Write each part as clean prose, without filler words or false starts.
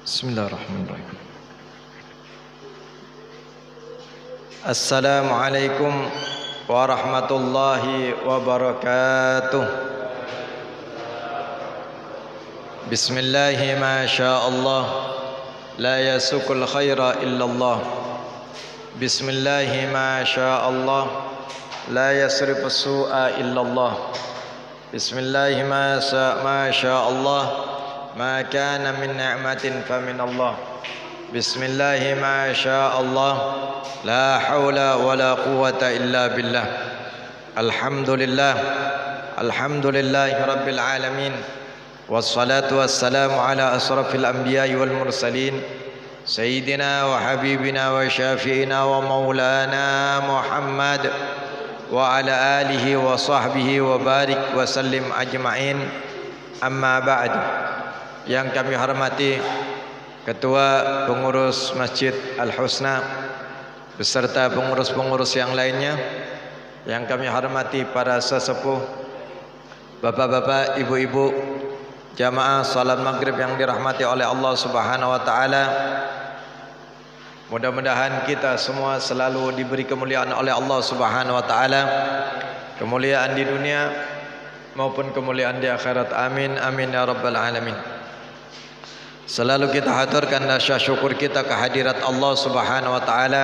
Bismillahirrahmanirrahim. Assalamualaikum warahmatullahi wabarakatuh. Bismillahi ma sya'allah, la yasukul khaira illallah. Bismillahi ma sya'allah, la yasrifus su'a illallah. Bismillahi ma sya'allah, ma kana min ni'matin famin Allah. Bismillahi ma sya'allah, la hawla wa la quwwata illa billah. Alhamdulillah, alhamdulillahi rabbil alamin. Wassalatu wassalamu ala asrafil anbiya'i wal mursalin, sayyidina wa habibina wa syafi'ina wa maulana Muhammad wa ala alihi wa sahbihi wa barik wa sallim ajma'in. Amma ba'd. Yang kami hormati Ketua Pengurus Masjid Al-Husna beserta pengurus-pengurus yang lainnya, yang kami hormati para sesepuh, bapak-bapak, ibu-ibu, jamaah salat maghrib yang dirahmati oleh Allah Subhanahu wa taala. Mudah-mudahan kita semua selalu diberi kemuliaan oleh Allah Subhanahu wa taala, kemuliaan di dunia maupun kemuliaan di akhirat. Amin amin ya rabbal alamin. Selalu kita haturkan rasa syukur kita kehadirat Allah Subhanahu wa taala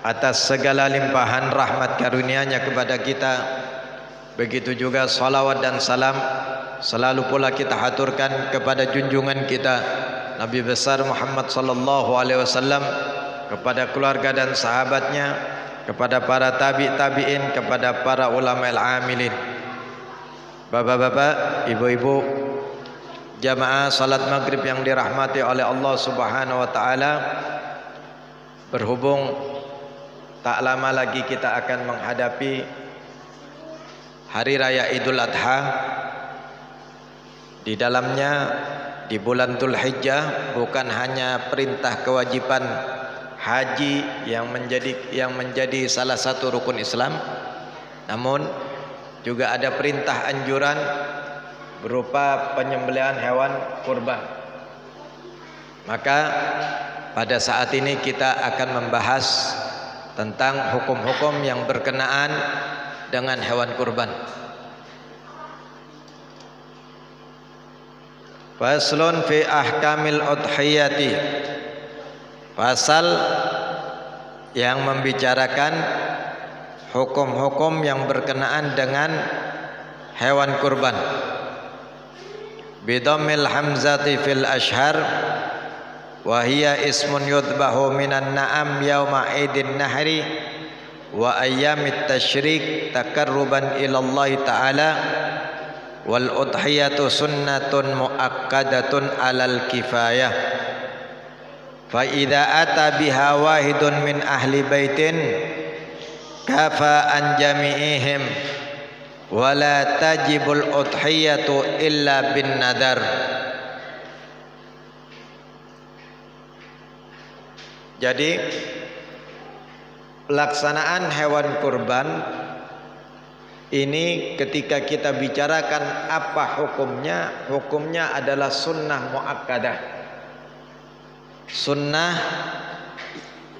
atas segala limpahan rahmat karunia-Nya kepada kita. Begitu juga salawat dan salam selalu pula kita haturkan kepada junjungan kita Nabi besar Muhammad sallallahu alaihi wasallam, kepada keluarga dan sahabatnya, kepada para tabi'in, kepada para ulama al-amilin. Bapak-bapak, ibu-ibu, jamaah salat maghrib yang dirahmati oleh Allah Subhanahu wa taala, berhubung tak lama lagi kita akan menghadapi hari raya Idul Adha. Di dalamnya, di bulan Dzulhijjah, bukan hanya perintah kewajiban haji yang menjadi salah satu rukun Islam, namun juga ada perintah anjuran berupa penyembelihan hewan kurban. Maka pada saat ini kita akan membahas tentang hukum-hukum yang berkenaan dengan hewan kurban. Faslun fi ahkamil udhiyati. Pasal yang membicarakan hukum-hukum yang berkenaan dengan hewan kurban. Bidammil hamzati fil ashhar wa hiya ismun yudbahu minan na'am yauma idin nahri wa ayyamit tasyrik takarruban ila Allah ta'ala, wal udhiyatu sunnatun muakkadatun alal kifayah. Fa idza ata biha wahidun min ahli baitin kafa an jami'ihim wala tajibul udhiyatu illa bin nadar. Jadi pelaksanaan hewan kurban ini ketika kita bicarakan apa hukumnya, hukumnya adalah sunnah muakkadah, sunnah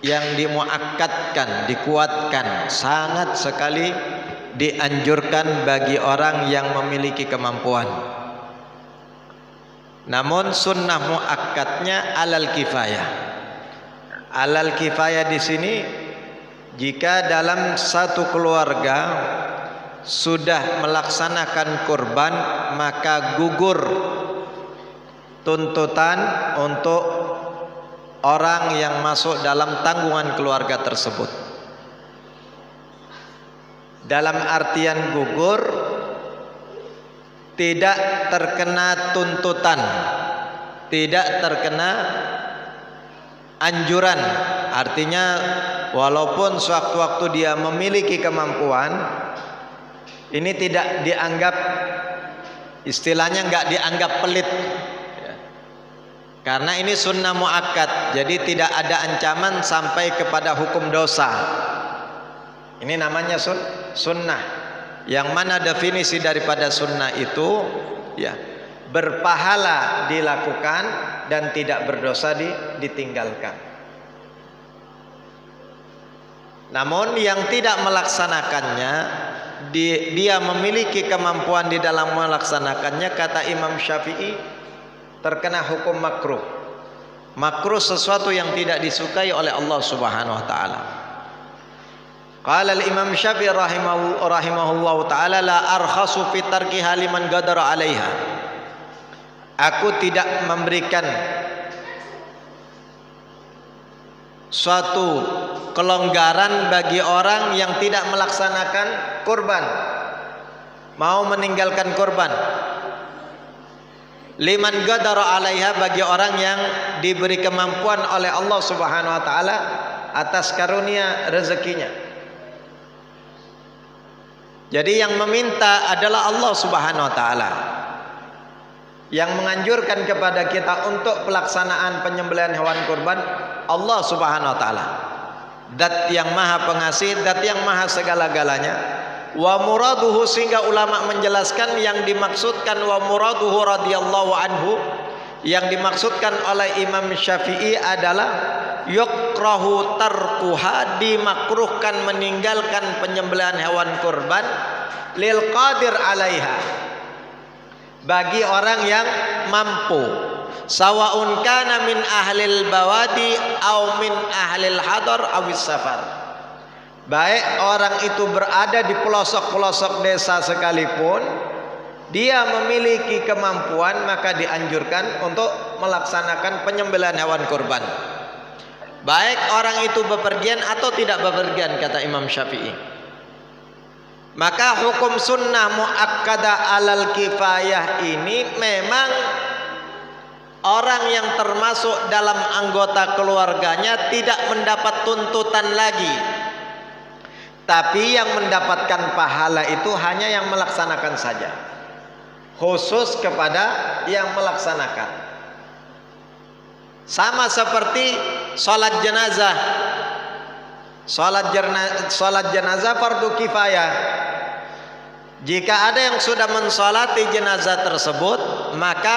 yang dimuakkadkan, dikuatkan, sangat sekali dianjurkan bagi orang yang memiliki kemampuan. Namun sunnah muakkadnya alal kifayah. Alal kifayah di sini, jika dalam satu keluarga sudah melaksanakan kurban, maka gugur tuntutan untuk orang yang masuk dalam tanggungan keluarga tersebut. Dalam artian gugur, tidak terkena tuntutan, tidak terkena anjuran. Artinya walaupun sewaktu-waktu dia memiliki kemampuan, ini tidak dianggap, istilahnya nggak dianggap pelit, karena ini sunnah muakkad, jadi tidak ada ancaman sampai kepada hukum dosa. Ini namanya sunnah. Yang mana definisi daripada sunnah itu, ya, berpahala dilakukan dan tidak berdosa ditinggalkan. Namun yang tidak melaksanakannya, dia memiliki kemampuan di dalam melaksanakannya, kata Imam Syafi'i, terkena hukum makruh. Makruh sesuatu yang tidak disukai oleh Allah Subhanahu wa taala. Qala al-Imam Syafi'i rahimahullahu taala, la arkhasu fi tarkiha liman qadara 'alaiha. Aku tidak memberikan suatu kelonggaran bagi orang yang tidak melaksanakan kurban, mau meninggalkan kurban. Liman qadara 'alaiha, bagi orang yang diberi kemampuan oleh Allah Subhanahu wa taala atas karunia rezekinya. Jadi yang meminta adalah Allah Subhanahu wa taala. Yang menganjurkan kepada kita untuk pelaksanaan penyembelihan hewan kurban Allah Subhanahu wa taala. Dat yang maha pengasih, dat yang maha segala-galanya. Wa muraduhu, sehingga ulama menjelaskan yang dimaksudkan wa muraduhu radhiyallahu anhu, yang dimaksudkan oleh Imam Syafi'i adalah yukrahu tarkuha, dimakruhkan meninggalkan penyembelihan hewan kurban lil qadir 'alaiha, bagi orang yang mampu, sawaun kana min ahlil bawadi au min ahlil hadar awis safar, baik orang itu berada di pelosok-pelosok desa sekalipun, dia memiliki kemampuan, maka dianjurkan untuk melaksanakan penyembelihan hewan kurban, baik orang itu bepergian atau tidak bepergian, kata Imam Syafi'i. Maka hukum sunnah muakkadah alal kifayah ini memang orang yang termasuk dalam anggota keluarganya tidak mendapat tuntutan lagi, tapi yang mendapatkan pahala itu hanya yang melaksanakan saja, khusus kepada yang melaksanakan. Sama seperti sholat jenazah. Sholat jenazah fardu kifayah. Jika ada yang sudah mensolati jenazah tersebut, maka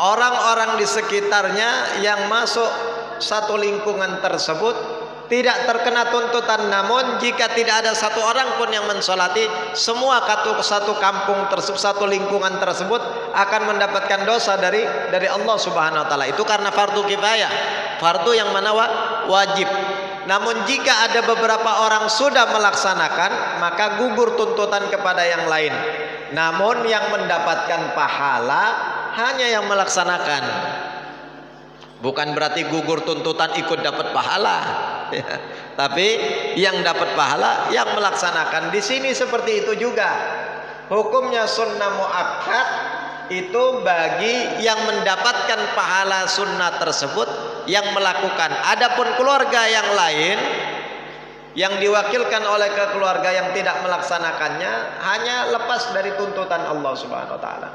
orang-orang di sekitarnya yang masuk satu lingkungan tersebut tidak terkena tuntutan. Namun jika tidak ada satu orang pun yang mensolati, semua satu kampung tersebut, satu lingkungan tersebut akan mendapatkan dosa dari Allah Subhanahu wa taala. Itu karena fardu kifayah, fardu yang mana wajib. Namun jika ada beberapa orang sudah melaksanakan, maka gugur tuntutan kepada yang lain. Namun yang mendapatkan pahala hanya yang melaksanakan. Bukan berarti gugur tuntutan ikut dapat pahala, ya. Tapi yang dapat pahala yang melaksanakan. Di sini seperti itu juga. Hukumnya sunnah muakkad itu bagi yang mendapatkan pahala sunnah tersebut yang melakukan. Adapun keluarga yang lain yang diwakilkan oleh keluarga yang tidak melaksanakannya hanya lepas dari tuntutan Allah Subhanahu wa taala,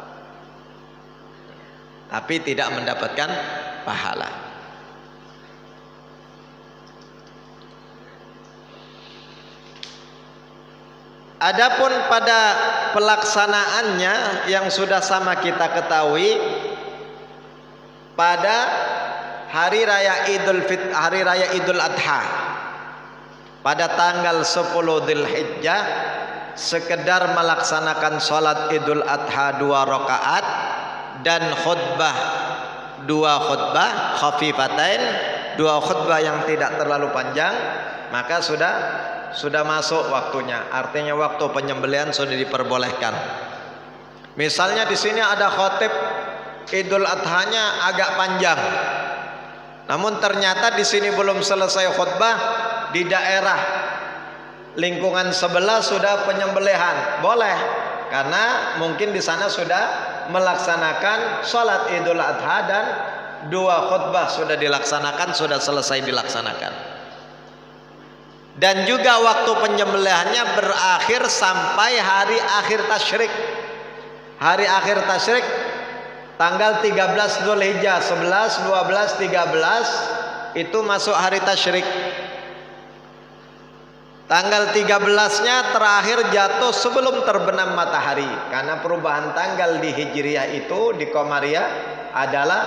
tapi tidak mendapatkan pahala. Adapun pada pelaksanaannya yang sudah sama kita ketahui, pada hari raya Idul Adha, pada tanggal 10 Dzulhijjah, sekedar melaksanakan sholat Idul Adha 2 rakaat dan khutbah 2 khutbah khafifatain, 2 khutbah yang tidak terlalu panjang, maka sudah masuk waktunya. Artinya waktu penyembelihan sudah diperbolehkan. Misalnya di sini ada khotib Idul Adhanya agak panjang, namun ternyata di sini belum selesai khutbah, di daerah lingkungan sebelah sudah penyembelihan, boleh, karena mungkin di sana sudah melaksanakan sholat Idul Adha dan 2 khutbah sudah dilaksanakan, sudah selesai dilaksanakan. Dan juga waktu penyembelihannya berakhir sampai hari akhir tasyrik. Hari akhir tasyrik tanggal 13 Dzulhijjah, 11, 12, 13 itu masuk hari tasyrik. Tanggal 13-nya terakhir jatuh sebelum terbenam matahari, karena perubahan tanggal di Hijriyah itu, di Qamariyah adalah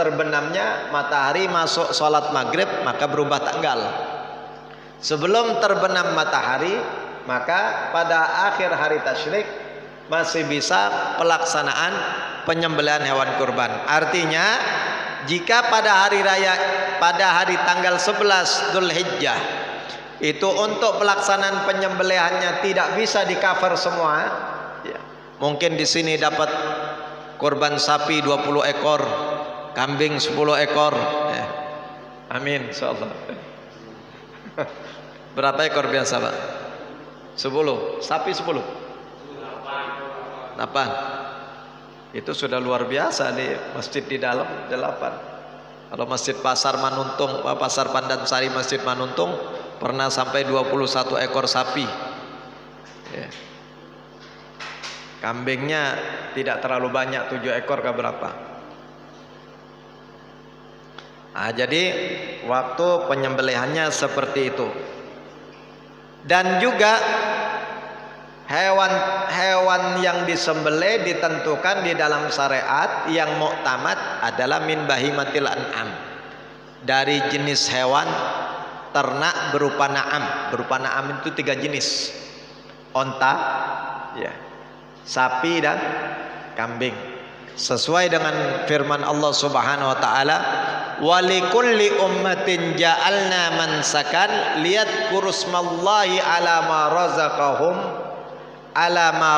terbenamnya matahari masuk sholat maghrib maka berubah tanggal. Sebelum terbenam matahari maka pada akhir hari tasyrik masih bisa pelaksanaan penyembelihan hewan kurban. Artinya jika pada hari tanggal 11 Dzulhijjah itu untuk pelaksanaan penyembelihannya tidak bisa di cover semua, ya, mungkin di sini dapat kurban sapi 20 ekor, kambing 10 ekor, ya. Amin insyaallah. Berapa ekor biasa Pak? 10, sapi 10. 8. Itu sudah luar biasa di masjid di dalam 8. Kalau masjid Pasar Manuntung, Pasar Pandansari Masjid Manuntung pernah sampai 21 ekor sapi. Ya. Kambingnya tidak terlalu banyak, 7 ekor ke berapa. Nah, jadi waktu penyembelihannya seperti itu. Dan juga hewan yang disembelih ditentukan di dalam syariat yang muktamad adalah min bahimatil an'am, dari jenis hewan ternak berupa na'am. Berupa na'am itu 3 jenis, onta, ya, sapi dan kambing, sesuai dengan firman Allah Subhanahu wa taala, walikulli ummatin ja'alna mansakan liyadhkuru smallahi ala ma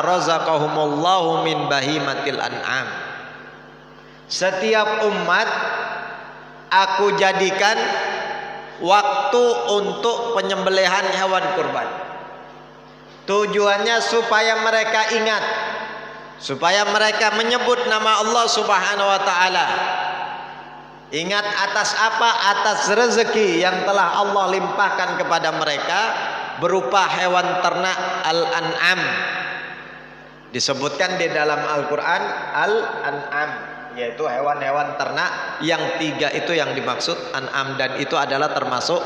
razaqahumullahu min bahimatil an'am. Setiap umat aku jadikan waktu untuk penyembelihan hewan kurban. Tujuannya supaya mereka ingat, supaya mereka menyebut nama Allah Subhanahu wa taala. Ingat atas apa? Atas rezeki yang telah Allah limpahkan kepada mereka berupa hewan ternak al-an'am. Disebutkan di dalam Al-Quran al-an'am, yaitu hewan-hewan ternak yang 3 itu yang dimaksud an'am, dan itu adalah termasuk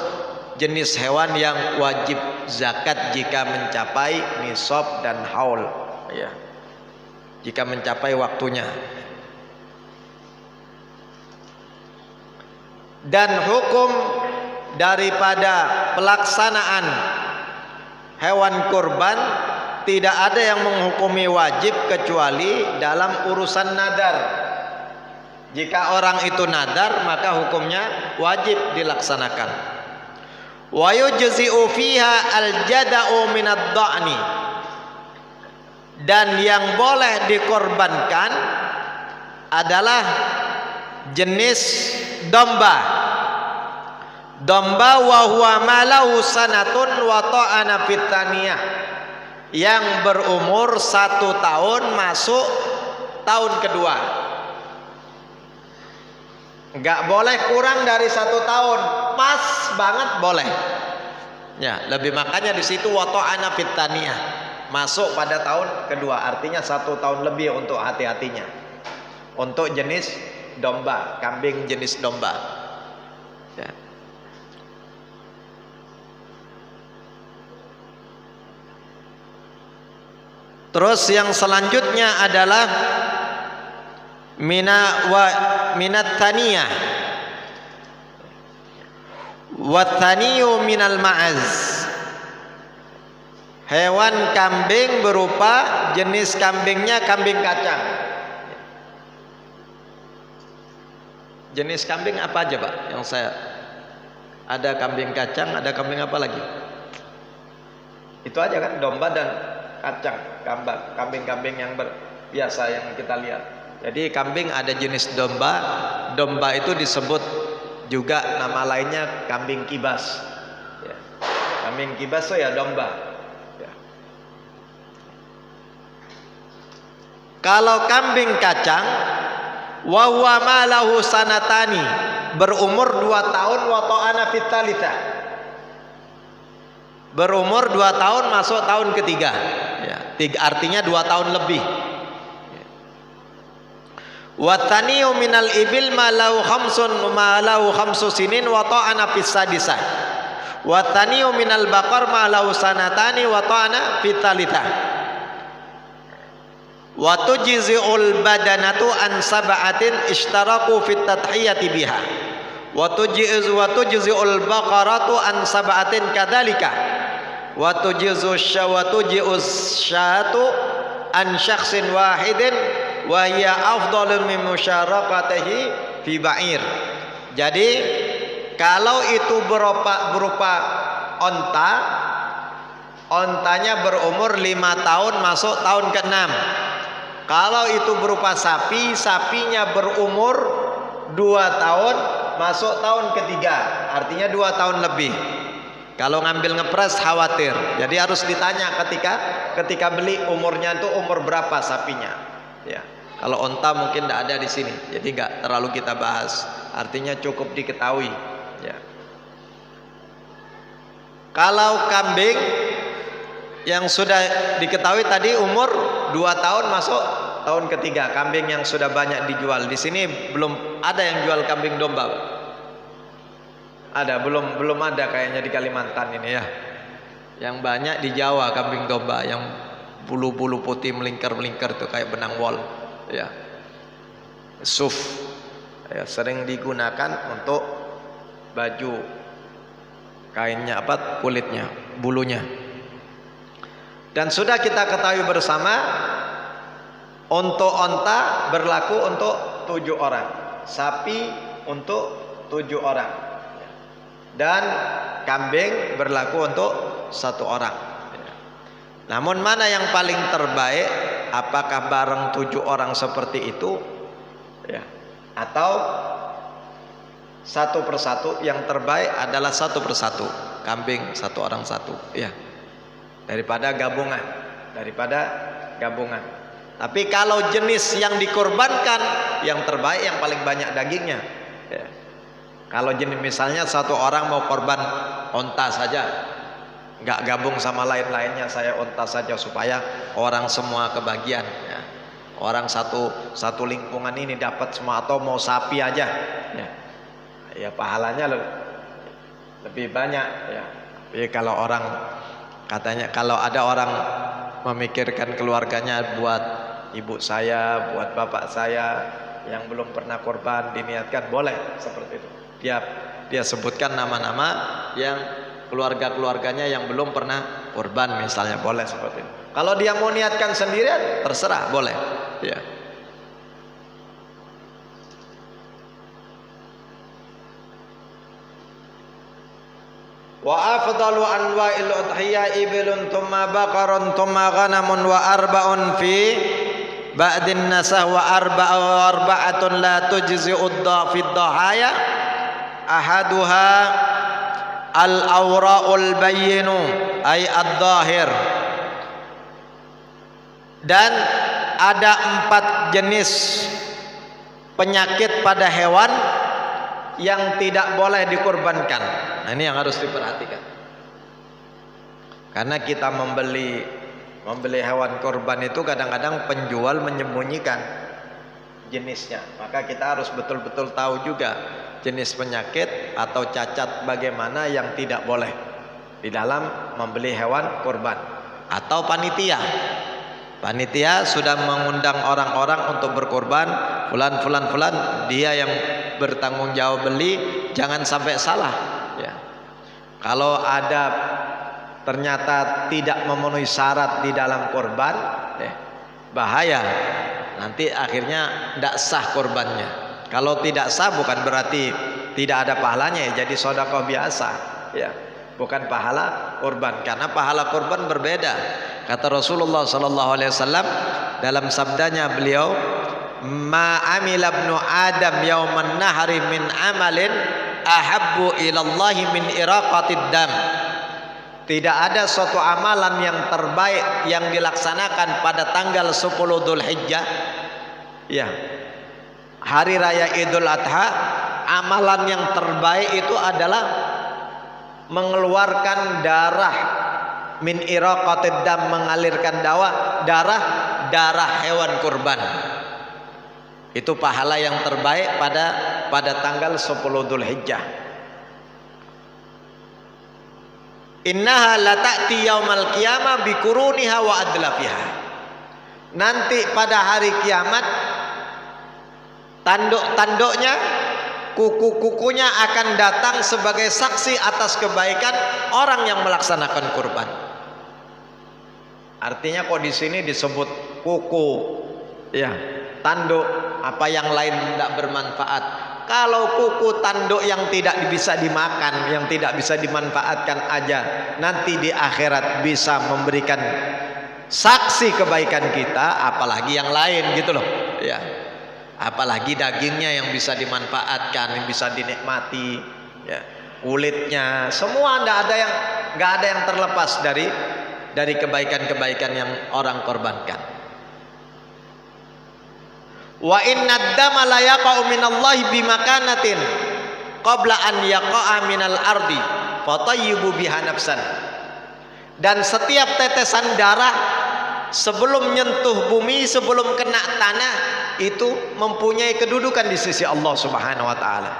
jenis hewan yang wajib zakat jika mencapai nisab dan haul, ya, jika mencapai waktunya. Dan hukum daripada pelaksanaan hewan kurban tidak ada yang menghukumi wajib kecuali dalam urusan nadar. Jika orang itu nadar maka hukumnya wajib dilaksanakan. Wa yujzi'u fiha al-jada'u minad dha'ni, dan yang boleh dikorbankan adalah jenis domba. Domba wa huwa malahu sanatun wa ta'ana fitaniyah, yang berumur 1 tahun masuk tahun kedua. Enggak boleh kurang dari 1 tahun, pas banget boleh. Ya, lebih makanya di situ wa ta'ana fitaniyah, masuk pada tahun kedua, artinya 1 tahun lebih untuk hati-hatinya. Untuk jenis domba, kambing jenis domba, ya. Terus yang selanjutnya adalah minat thaniyah wa thaniyu minal ma'az. Hewan kambing berupa jenis kambingnya kambing kacang. Jenis kambing apa aja Pak? Yang saya ada kambing kacang, ada kambing apa lagi? Itu aja kan, domba dan kacang, kambing-kambing yang biasa yang kita lihat. Jadi kambing ada jenis domba. Domba itu disebut juga nama lainnya kambing kibas, ya. Kambing kibas itu ya domba, ya. Kalau kambing kacang wa huwa malahu sanatani, berumur 2 tahun wa ta'ana fitalita, berumur 2 tahun masuk tahun ketiga, ya. Artinya 2 tahun lebih. Wa thaniyu minal ibil malahu khamsu sinin wa ta'ana fis sadisah. Wa thaniyu minal baqar malahu sanatani wa ta'ana fitalita. wa tujzi'ul badanatu an sab'atin ishtaraku fit tadhiyati biha wa tujzi'ul baqaratu an sab'atin kadzalika wa tujzi'us syatu an syakhsin wahidin wa hiya afdalu min musyarakatihi fi ba'ir. Jadi kalau itu berupa onta, ontanya berumur 5 tahun masuk tahun ke-6. Kalau itu berupa sapi, sapinya berumur 2 tahun masuk tahun ke-3, artinya 2 tahun lebih. Kalau ngambil ngepres khawatir, jadi harus ditanya ketika beli umurnya itu umur berapa sapinya. Ya, kalau onta mungkin tidak ada di sini, jadi nggak terlalu kita bahas. Artinya cukup diketahui. Ya. Kalau kambing yang sudah diketahui tadi umur 2 tahun masuk tahun ke-3, kambing yang sudah banyak dijual. Di sini belum ada yang jual kambing domba. Ada, belum ada kayaknya di Kalimantan ini ya. Yang banyak di Jawa kambing domba yang bulu-bulu putih melingkar-melingkar tuh kayak benang wol ya. Suf ya, sering digunakan untuk baju, kainnya apa, kulitnya, bulunya. Dan sudah kita ketahui bersama, untuk onta berlaku untuk 7 orang, sapi untuk 7 orang, dan kambing berlaku untuk 1 orang. Namun mana yang paling terbaik? Apakah bareng 7 orang seperti itu ya, atau satu persatu? Yang terbaik adalah satu persatu, kambing 1 orang 1 ya, daripada gabungan. Tapi kalau jenis yang dikorbankan, yang terbaik yang paling banyak dagingnya ya. Kalau jenis misalnya 1 orang mau korban onta saja, nggak gabung sama lain-lainnya, saya onta saja supaya orang semua kebagian ya. Orang satu lingkungan ini dapat semua, atau mau sapi aja ya, ya pahalanya lebih banyak ya. Tapi kalau orang katanya, kalau ada orang memikirkan keluarganya, buat ibu saya, buat bapak saya yang belum pernah korban, diniatkan boleh seperti itu. Dia sebutkan nama-nama yang keluarga-keluarganya yang belum pernah korban misalnya, boleh seperti itu. Kalau dia mau niatkan sendirian terserah, boleh ya. Wa afdalu anwa'il udhiyya ibilun thumma baqarun thumma ghanamun wa arba'un fi ba'din nasah wa arba'atun la tujzi'ud fi dhahaya ahaduha al-awra'ul bayyinu ay ad-dhahir. Dan ada 4 jenis penyakit pada hewan yang tidak boleh dikorbankan. Nah, ini yang harus diperhatikan. Karena kita membeli hewan korban itu kadang-kadang penjual menyembunyikan jenisnya. Maka kita harus betul-betul tahu juga jenis penyakit atau cacat bagaimana yang tidak boleh di dalam membeli hewan korban. Atau panitia sudah mengundang orang-orang untuk berkorban, fulan, dia yang bertanggung jawab beli, jangan sampai salah ya. Kalau ada ternyata tidak memenuhi syarat di dalam korban, bahaya, nanti akhirnya tidak sah korbannya. Kalau tidak sah bukan berarti tidak ada pahalanya ya, jadi sedekah biasa ya, bukan pahala korban. Karena pahala korban berbeda. Kata Rasulullah sallallahu alaihi wasallam dalam sabdanya beliau, ma amila ibnu adam yauman nahri min amalin ahabbu ilallahi min iraqatid dam. Tidak ada suatu amalan yang terbaik yang dilaksanakan pada tanggal 10 Dzulhijjah ya, hari raya Idul Adha. Amalan yang terbaik itu adalah mengeluarkan darah, min iraqatid dam, mengalirkan darah hewan kurban. Itu pahala yang terbaik pada tanggal 10 Dzulhijjah. Innaha la ta'ti yaumal qiyamah bi quruniha wa adlafiha. nanti pada hari kiamat tanduk-tanduknya, kuku-kukunya akan datang sebagai saksi atas kebaikan orang yang melaksanakan kurban. Artinya kok di sini disebut kuku, ya, tanduk, apa yang lain tidak bermanfaat. Kalau kuku tanduk yang tidak bisa dimakan, yang tidak bisa dimanfaatkan aja, nanti di akhirat bisa memberikan saksi kebaikan kita, apalagi yang lain gitu loh, ya. Apalagi dagingnya yang bisa dimanfaatkan, yang bisa dinikmati, ya. Kulitnya, semua nggak ada yang terlepas dari kebaikan-kebaikan yang orang korbankan. Wa inna dama la yaqa'u minallahi bimakanatin qabla an yaqa'a minal ardi fatayyibu biha nafsan. Dan setiap tetesan darah sebelum menyentuh bumi, sebelum kena tanah, itu mempunyai kedudukan di sisi Allah Subhanahu wa taala.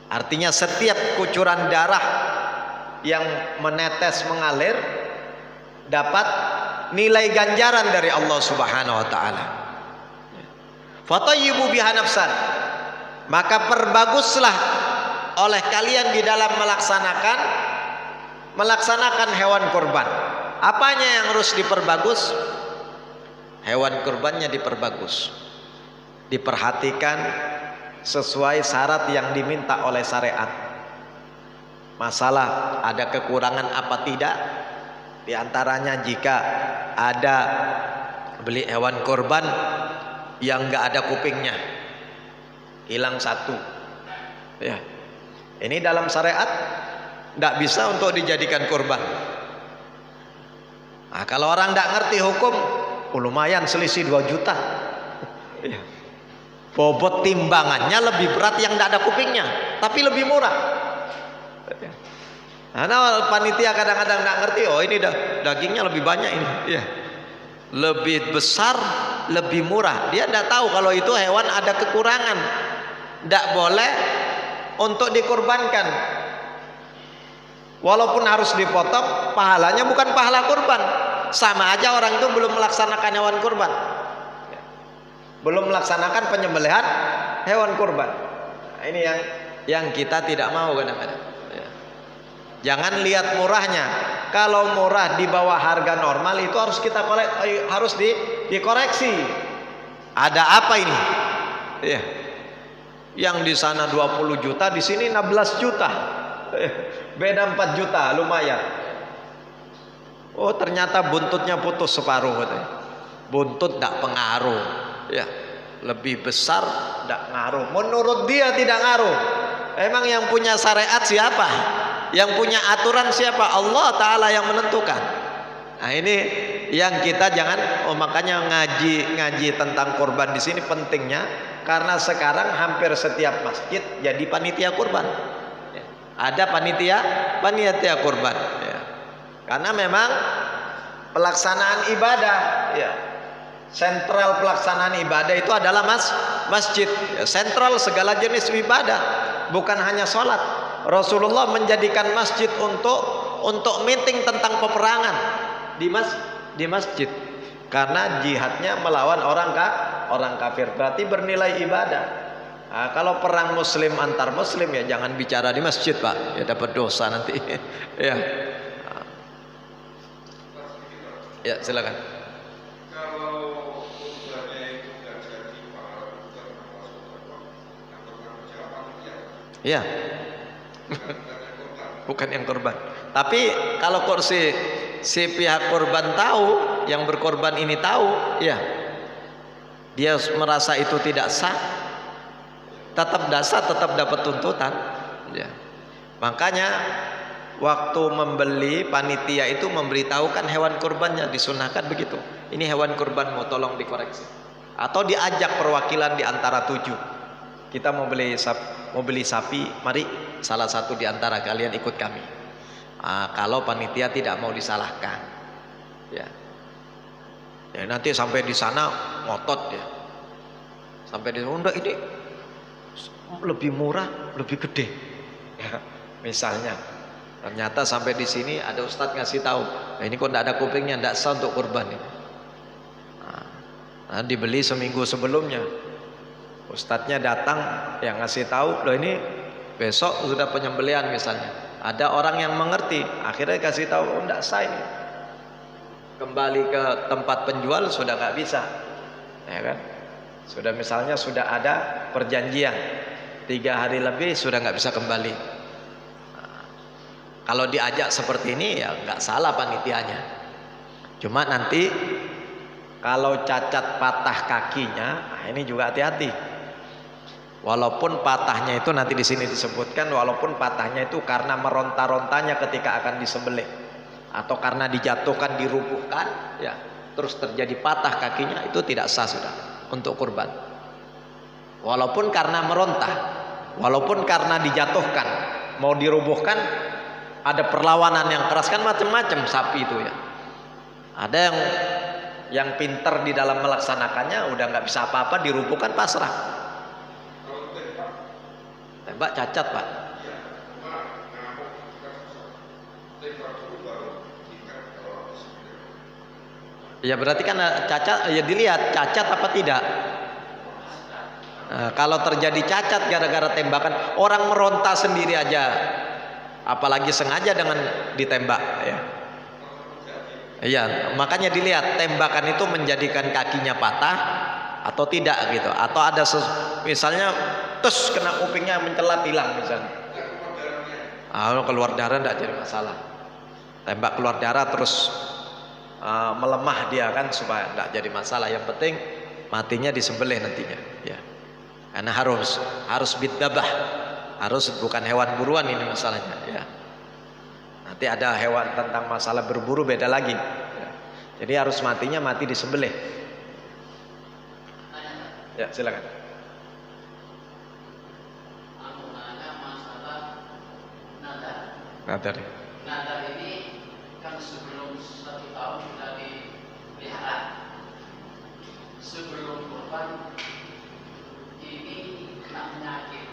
Artinya setiap kucuran darah yang menetes mengalir dapat nilai ganjaran dari Allah Subhanahu wa taala. Fatayyibu biha nafsan. Maka perbaguslah oleh kalian di dalam melaksanakan hewan kurban. Apanya yang harus diperbagus? Hewan kurbannya diperbagus, diperhatikan sesuai syarat yang diminta oleh syariat. Masalah ada kekurangan apa tidak? Di antaranya jika ada beli hewan kurban yang enggak ada kupingnya, hilang satu, ya, ini dalam syariat tidak bisa untuk dijadikan kurban. Nah, kalau orang tidak ngerti hukum, lumayan selisih 2 juta, ya. Bobot timbangannya lebih berat yang tidak ada kupingnya, tapi lebih murah. Karena panitia kadang-kadang tidak ngerti, oh ini dagingnya lebih banyak ini, ya, lebih besar, lebih murah. Dia tidak tahu kalau itu hewan ada kekurangan, tidak boleh untuk dikurbankan. Walaupun harus dipotong, pahalanya bukan pahala kurban. Sama aja orang itu belum melaksanakan hewan kurban, belum melaksanakan penyembelihan hewan kurban. Nah, ini yang kita tidak mau kadang-kadang. Jangan lihat murahnya. Kalau murah di bawah harga normal itu harus kita dikoreksi. Ada apa ini? Ya. Yang di sana 20 juta, di sini 16 juta. Beda 4 juta, lumayan. Oh, ternyata buntutnya putus separuh katanya. Buntut tidak pengaruh, ya. Lebih besar tidak ngaruh. Menurut dia tidak ngaruh. Emang yang punya syariat siapa? Yang punya aturan siapa? Allah Ta'ala yang menentukan. Nah, ini yang kita jangan, makanya ngaji tentang kurban di sini pentingnya, karena sekarang hampir setiap masjid jadi panitia kurban. Ya. Ada panitia kurban. Ya. Karena memang pelaksanaan ibadah, ya, sentral pelaksanaan ibadah itu adalah masjid. Ya, sentral segala jenis ibadah, bukan hanya sholat. Rasulullah menjadikan masjid untuk meeting tentang peperangan di masjid, karena jihadnya melawan orang kafir, berarti bernilai ibadah. Nah, kalau perang muslim antar muslim ya jangan bicara di masjid, Pak, ya dapat dosa nanti. Ya. Ya, silakan. Ya. Bukan yang korban. Tapi kalau si pihak korban tahu, yang berkorban ini tahu, ya, dia merasa itu tidak sah, tetap dapat tuntutan, ya. Makanya waktu membeli, panitia itu memberitahukan hewan kurbannya, disunahkan begitu. Ini hewan kurbanmu, tolong dikoreksi. Atau diajak perwakilan di antara 7. Kita mau beli sapi, mari salah satu di antara kalian ikut kami. Kalau panitia tidak mau disalahkan, ya. Ya nanti sampai di sana ngotot ya. Sampai di sana, ini lebih murah, lebih gede. Ya, misalnya. Ternyata sampai di sini ada ustadz ngasih tahu, nah, ini kok tidak ada kupingnya, tidak sah untuk kurban ini. Nah, dibeli seminggu sebelumnya. Ustadznya datang yang ngasih tahu, loh ini besok sudah penyembelihan misalnya. Ada orang yang mengerti, akhirnya kasih tahu, oh tidak sah ini. Kembali ke tempat penjual sudah nggak bisa, ya kan? Sudah misalnya sudah ada perjanjian 3 hari lebih sudah nggak bisa kembali. Nah, kalau diajak seperti ini ya nggak salah panitianya. Cuma nanti kalau cacat patah kakinya, nah ini juga hati-hati. Walaupun patahnya itu nanti di sini disebutkan, walaupun patahnya itu karena meronta-rontanya ketika akan disembelih, atau karena dijatuhkan, dirubuhkan, ya, terus terjadi patah kakinya, itu tidak sah sudah untuk kurban. Walaupun karena meronta, walaupun karena dijatuhkan, mau dirubuhkan, ada perlawanan yang keras, kan macam-macam sapi itu ya. Ada yang pinter di dalam melaksanakannya, udah nggak bisa apa-apa, dirubuhkan pasrah. Tembak cacat pak. Ya berarti kan cacat, ya dilihat cacat apa tidak. Nah, kalau terjadi cacat gara-gara tembakan, orang meronta sendiri aja, apalagi sengaja dengan ditembak ya. Iya, makanya dilihat tembakan itu menjadikan kakinya patah atau tidak gitu, atau ada misalnya tus kena kupingnya mencelat hilang misalnya. Keluar darah tidak jadi masalah. Tembak keluar darah terus melemah dia kan supaya tidak jadi masalah. Yang penting matinya disembelih nantinya ya. Karena harus bidabah, harus bukan hewan buruan ini masalahnya ya. Nanti ada hewan tentang masalah berburu beda lagi ya. Jadi harus matinya mati disembelih ya. Silakan. Nadar ini kan sebelum 1 tahun sudah dipelihara, sebelum kurban ini kena penyakit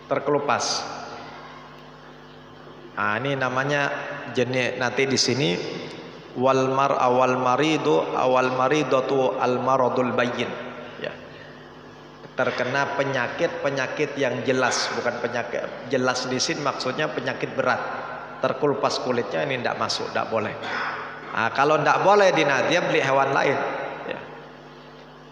terkelupas. Nah, ini namanya jenis nanti di sini wal maridatu al maradul bayyin ya. Terkena penyakit yang jelas, bukan penyakit jelas di sini maksudnya penyakit berat. Terkelupas kulitnya ini tidak masuk, tidak boleh. Nah, kalau tidak boleh dinadir beli hewan lain ya.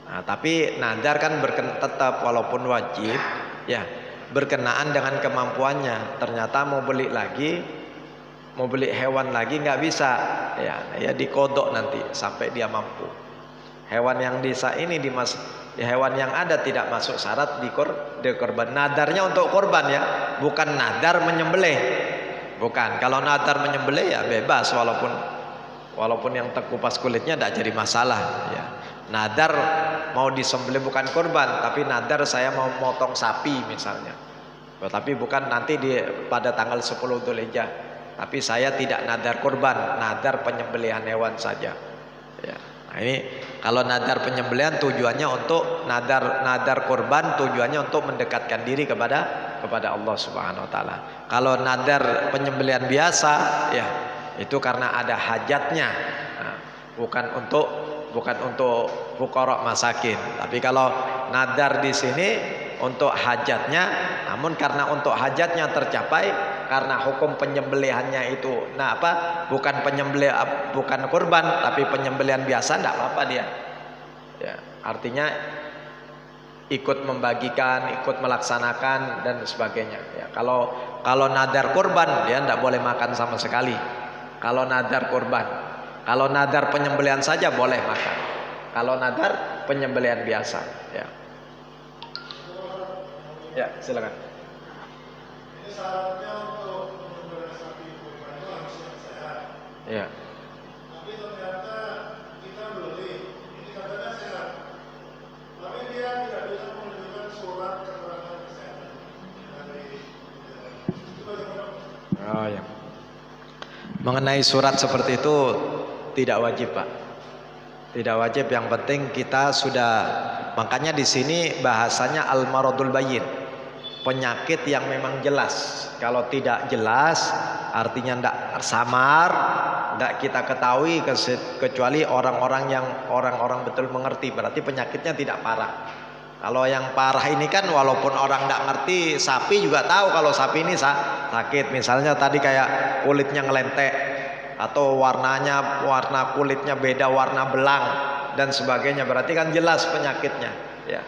Nah, tapi nadar kan tetap walaupun wajib ya, berkenaan dengan kemampuannya. Ternyata mau beli lagi, mau beli hewan lagi nggak bisa ya dikodok nanti sampai dia mampu. Hewan yang desa ini hewan yang ada tidak masuk syarat di korban. Nadarnya untuk korban ya, bukan nadar menyembelih. Bukan. Kalau nadar menyembelih ya bebas, walaupun yang terkupas kulitnya tidak jadi masalah ya. Nadar mau disembelih bukan korban, tapi nadar saya mau motong sapi misalnya. Tapi bukan nanti pada tanggal 10 Dzulhijjah. Tapi saya tidak nadar korban, nadar penyembelihan hewan saja. Ya. Nah, ini kalau nadar penyembelihan tujuannya untuk nadar korban tujuannya untuk mendekatkan diri kepada Allah Subhanahu wa taala. Kalau nadar penyembelihan biasa ya itu karena ada hajatnya. Nah, bukan untuk fuqara masakin. Tapi kalau nadar di sini untuk hajatnya, namun karena untuk hajatnya tercapai, karena hukum penyembelihannya itu bukan kurban tapi penyembelihan biasa, tidak apa-apa dia ya, artinya ikut membagikan, ikut melaksanakan dan sebagainya ya. Kalau nadar kurban dia tidak boleh makan sama sekali. Kalau nadar kurban, kalau nadar penyembelihan saja boleh makan. Kalau nadar penyembelihan biasa ya. Ya, silakan. Ini syaratnya untuk menyembelih sapi kurban itu harus yang sehat. Ya. Tapi ternyata kita beli, ini katanya sehat. Tapi dia tidak bisa menunjukkan surat keterangan kesehatan dari itu bagaimana? Oh ya. Mengenai surat seperti itu tidak wajib, Pak. Tidak wajib, yang penting kita sudah, makanya di sini bahasanya al-maradul bayyin, penyakit yang memang jelas. Kalau tidak jelas artinya tidak samar, tidak kita ketahui kecuali orang-orang betul mengerti, berarti penyakitnya tidak parah. Kalau yang parah ini kan walaupun orang tidak ngerti, sapi juga tahu kalau sapi ini sakit. Misalnya tadi kayak kulitnya ngelentek, atau warna kulitnya beda, warna belang dan sebagainya, berarti kan jelas penyakitnya ya.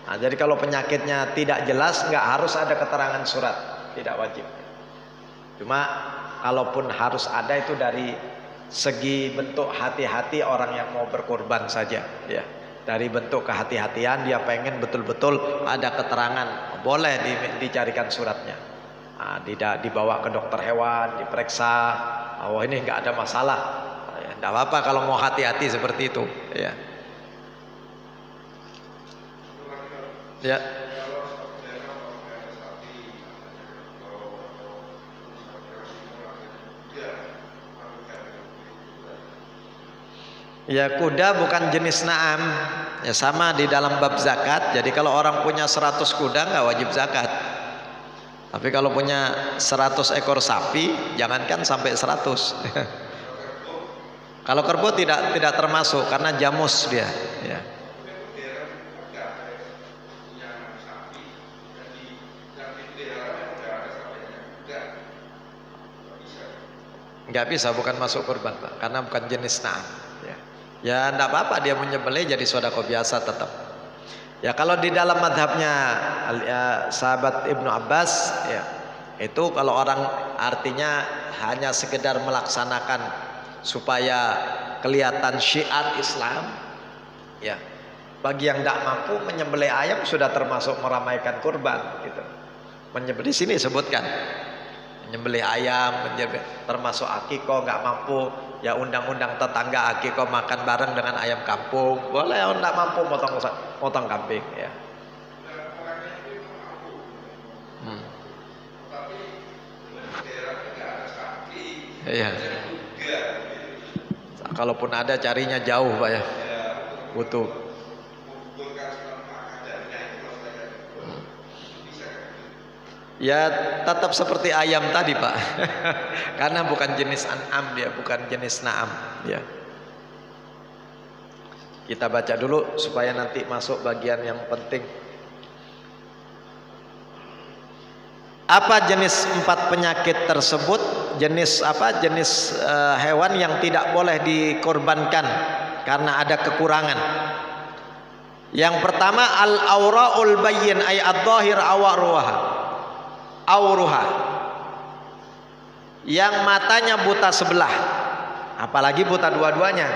Nah, jadi kalau penyakitnya tidak jelas nggak harus ada keterangan surat, tidak wajib. Cuma kalaupun harus ada itu dari segi bentuk hati-hati orang yang mau berkorban saja ya. Dari bentuk kehati-hatian dia pengen betul-betul ada keterangan, boleh dicarikan suratnya. Nah, dibawa ke dokter hewan, diperiksa. Oh ini nggak ada masalah, ya, nggak apa-apa kalau mau hati-hati seperti itu ya. Ya. Ya, kuda bukan jenis na'am. Ya, sama di dalam bab zakat. Jadi kalau orang punya 100 kuda nggak wajib zakat. Tapi kalau punya 100 ekor sapi, jangankan sampai 100. Kalau kerbau tidak termasuk karena jamus dia. Ya. Nggak bisa, bukan masuk kurban Pak, karena bukan jenis na'am. Ya enggak apa-apa dia menyembelih jadi sedekah biasa tetap. Ya kalau di dalam madhabnya sahabat Ibnu Abbas ya, itu kalau orang artinya hanya sekedar melaksanakan supaya kelihatan syiar Islam ya, bagi yang tidak mampu menyembelih ayam sudah termasuk meramaikan kurban gitu. Menyembelih sini sebutkan menyembelih ayam, termasuk akikoh, nggak mampu ya undang-undang tetangga akikoh makan bareng dengan ayam kampung, boleh. Nggak mampu motong kambing ya. Iya. Kalaupun ada carinya jauh Pak ya, butuh. Ya tetap seperti ayam tadi Pak. Karena bukan jenis an'am dia, bukan jenis na'am ya. Kita baca dulu supaya nanti masuk bagian yang penting. Apa jenis 4 penyakit tersebut? Jenis apa? Jenis hewan yang tidak boleh dikorbankan karena ada kekurangan. Yang pertama al-auraul bayyin ay adh-dhahir auruha, yang matanya buta sebelah, apalagi buta dua-duanya.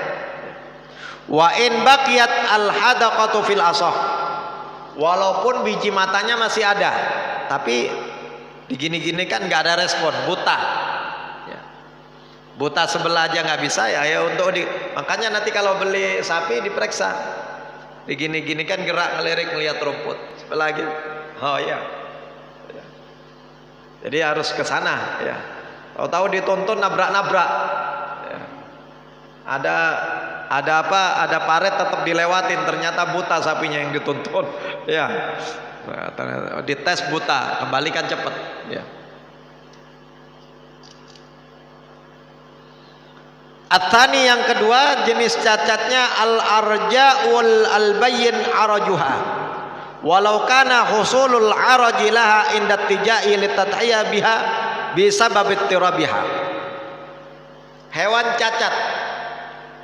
Wa in baqiyat al-hadaqatu fil asah, walaupun biji matanya masih ada, tapi digini-gini kan nggak ada respon, buta ya. Buta sebelah aja nggak bisa ya, makanya nanti kalau beli sapi diperiksa, digini-gini kan gerak ngelirik ngelihat rumput sebelah lagi, oh ya. Jadi harus ke sana ya. Tahu dituntun nabrak-nabrak. Ya. Ada apa? Ada paret tetap dilewatin, ternyata buta sapinya yang dituntun. Ya. Nah, dites buta, kembalikan cepat ya. At-tsani yang kedua, jenis cacatnya al-arja'ul al-bayyin arajuha. Walau kana husulul araji laha inda tijai litathiya biha bisabab ittirabiha. Hewan cacat,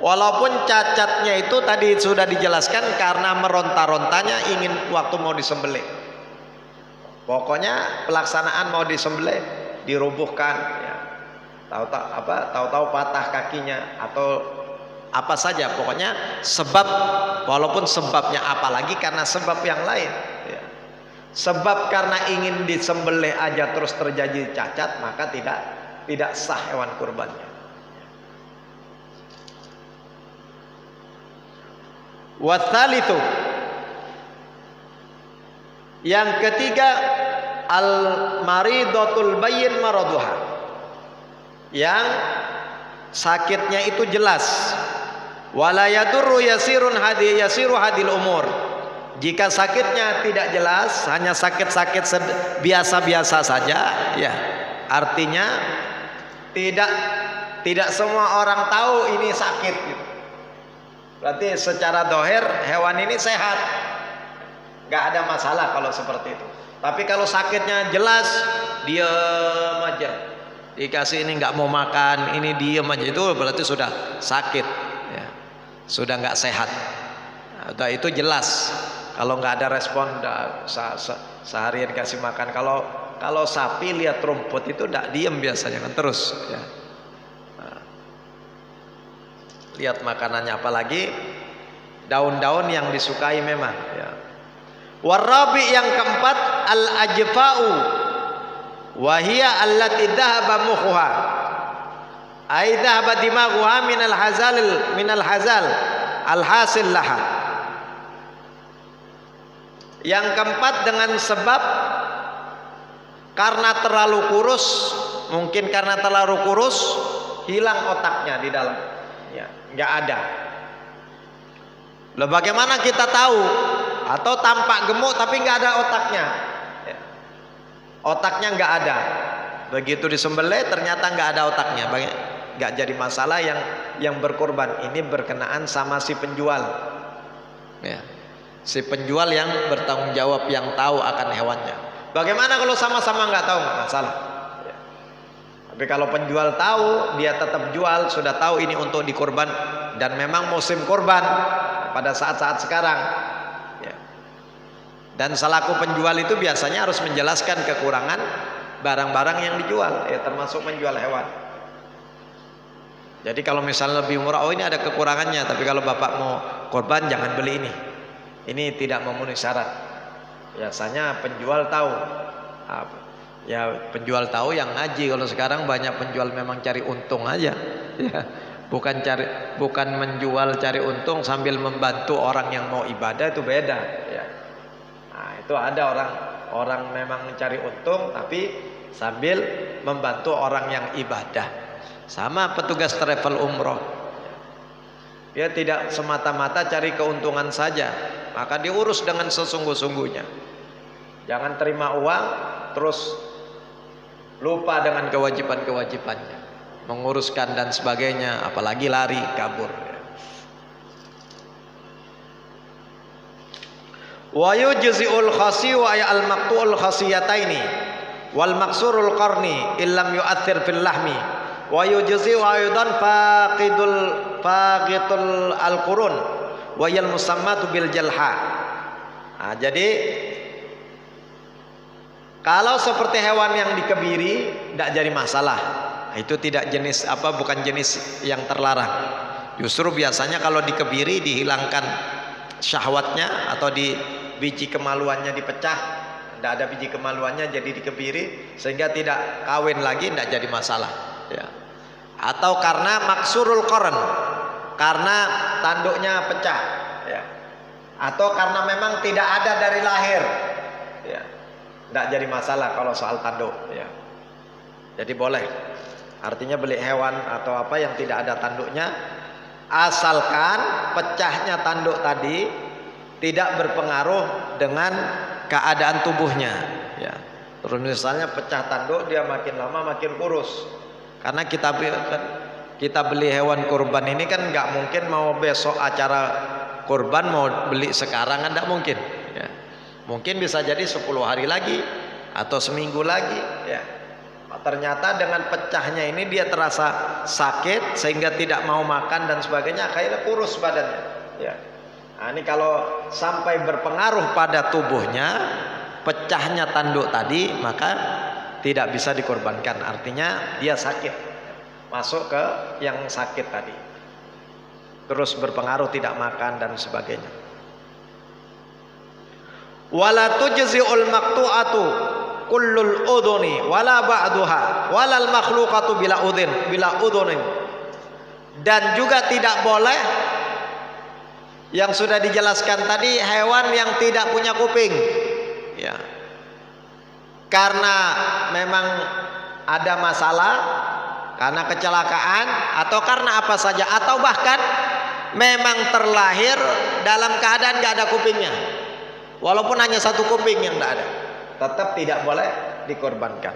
walaupun cacatnya itu tadi sudah dijelaskan karena meronta-rontanya ingin waktu mau disembelih. Pokoknya pelaksanaan mau disembelih dirubuhkan ya. Tahu-tahu patah kakinya atau apa saja, pokoknya sebab, walaupun sebabnya apalagi karena sebab yang lain ya. Sebab karena ingin disembelih aja terus terjadi cacat, maka tidak sah hewan kurbannya. Watsalitsu, yang ketiga al-maridatul bayyin maraduha, yang sakitnya itu jelas, Wala yadurru yasiru hadil umur. Jika sakitnya tidak jelas, hanya sakit-sakit biasa-biasa saja, ya. Artinya tidak semua orang tahu ini sakit gitu. Berarti secara dohir hewan ini sehat, nggak ada masalah kalau seperti itu. Tapi kalau sakitnya jelas, diam aja, dikasih ini nggak mau makan, ini diam aja, itu berarti sudah sakit, ya. Sudah nggak sehat. Nah, itu jelas. Kalau nggak ada respon, seharian kasih makan. Kalau sapi lihat rumput itu nggak diem biasanya kan, terus, ya. Nah, lihat makanannya, apalagi daun-daun yang disukai memang, ya. Warabi yang keempat al-ajfa'u wahia allati dhahaba mukhuha ay dhahaba dimaghuha minal hazal al-hasil laha. Yang keempat dengan sebab karena terlalu kurus, mungkin karena terlalu kurus hilang otaknya di dalam, ya, nggak ada. Loh, bagaimana kita tahu? Atau tampak gemuk tapi nggak ada otaknya, ya. Otaknya nggak ada, begitu disembelih ternyata nggak ada otaknya, nggak jadi masalah. Yang berkorban ini berkenaan sama si penjual, ya. Si penjual yang bertanggung jawab, yang tahu akan hewannya. Bagaimana kalau sama-sama nggak tahu? Nggak masalah, ya. Tapi kalau penjual tahu, dia tetap jual, sudah tahu ini untuk dikorban dan memang musim korban pada saat-saat sekarang. Dan selaku penjual itu biasanya harus menjelaskan kekurangan barang-barang yang dijual, ya, termasuk menjual hewan. Jadi kalau misalnya lebih murah, oh ini ada kekurangannya, tapi kalau bapak mau korban jangan beli ini. Ini tidak memenuhi syarat. Biasanya penjual tahu. Ya penjual tahu yang ngaji. Kalau sekarang banyak penjual memang cari untung aja, ya. Bukan menjual cari untung sambil membantu orang yang mau ibadah, itu beda, ya. Itu ada orang memang mencari untung tapi sambil membantu orang yang ibadah. Sama petugas travel umroh, dia tidak semata-mata cari keuntungan saja, maka diurus dengan sesungguh-sungguhnya. Jangan terima uang terus lupa dengan kewajiban-kewajibannya, menguruskan dan sebagainya, apalagi lari kabur. Wa yujzi'ul khasi wa al maqtu'ul khasiyataini wal maksurul qarni illam yu'athir fil lahmi wa yujzi'u aidan faqitul al qurun wa yal musammatu bil jalha. Nah, jadi kalau seperti hewan yang dikebiri tidak jadi masalah. Itu tidak jenis apa, bukan jenis yang terlarang. Justru biasanya kalau dikebiri dihilangkan syahwatnya atau di biji kemaluannya dipecah, tidak ada biji kemaluannya jadi dikebiri sehingga tidak kawin lagi, tidak jadi masalah, ya. Atau karena maksurul koren, karena tanduknya pecah, ya. Atau karena memang tidak ada dari lahir, ya. Tidak jadi masalah kalau soal tanduk, ya. Jadi boleh. Artinya beli hewan atau apa yang tidak ada tanduknya, asalkan pecahnya tanduk tadi tidak berpengaruh dengan keadaan tubuhnya, ya. Terus misalnya pecah tanduk, dia makin lama makin kurus. Karena kita beli hewan kurban ini kan nggak mungkin mau besok acara kurban mau beli sekarang, kan nggak mungkin, ya. Mungkin bisa jadi 10 hari lagi atau seminggu lagi, ya. Ternyata dengan pecahnya ini dia terasa sakit sehingga tidak mau makan dan sebagainya, akhirnya kurus badannya, ya. Nah, ini kalau sampai berpengaruh pada tubuhnya, pecahnya tanduk tadi, maka tidak bisa dikorbankan. Artinya dia sakit, masuk ke yang sakit tadi, terus berpengaruh tidak makan dan sebagainya. Wala tujzi'ul maqtu'atu kullul udhuni wala ba'duha walal makhluqatu bila udhunin. Dan juga tidak boleh yang sudah dijelaskan tadi, hewan yang tidak punya kuping, ya. Karena memang ada masalah, karena kecelakaan atau karena apa saja, atau bahkan memang terlahir dalam keadaan nggak ada kupingnya, walaupun hanya satu kuping yang tidak ada, tetap tidak boleh dikorbankan.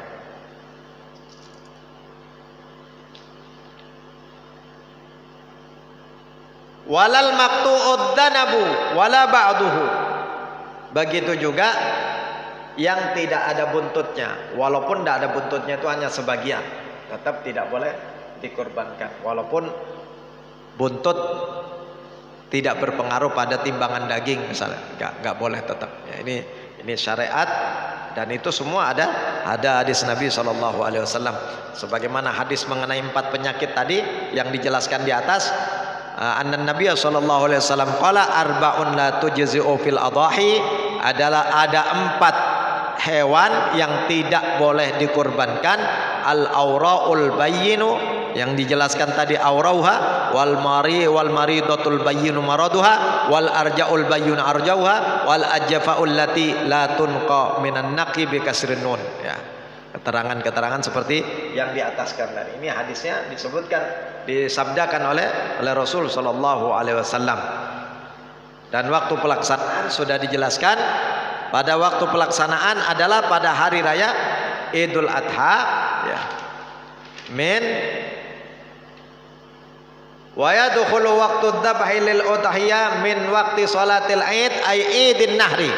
Walal maqtu'ud danabu wala ba'duhu. Begitu juga yang tidak ada buntutnya, walaupun tidak ada buntutnya itu hanya sebagian, tetap tidak boleh dikorbankan, walaupun buntut tidak berpengaruh pada timbangan daging misalnya, nggak boleh tetap. Ya, ini syariat, dan itu semua ada hadis Nabi SAW. Sebagaimana hadis mengenai 4 penyakit tadi yang dijelaskan di atas. Anna Nabi SAW qala arba'un la tujzi'u fil adahi, adalah ada 4 hewan yang tidak boleh dikurbankan. Al auraul bayyinu, yang dijelaskan tadi aurauha, wal maridatul bayyinu maraduha, wal arjaul bayyinu arjauha, wal ajfaul lati la tunqa minan naqi bi kasrin nun. Ya, keterangan-keterangan seperti yang di atas kan tadi. Ini hadisnya disabdakan oleh Rasul sallallahu alaihi wasallam. Dan waktu pelaksanaan sudah dijelaskan. Pada waktu pelaksanaan adalah pada hari raya Idul Adha, ya. Wa yadkhulu waqtu dzabhi lil udhiyah min waqti salatil Id ay idin nahri.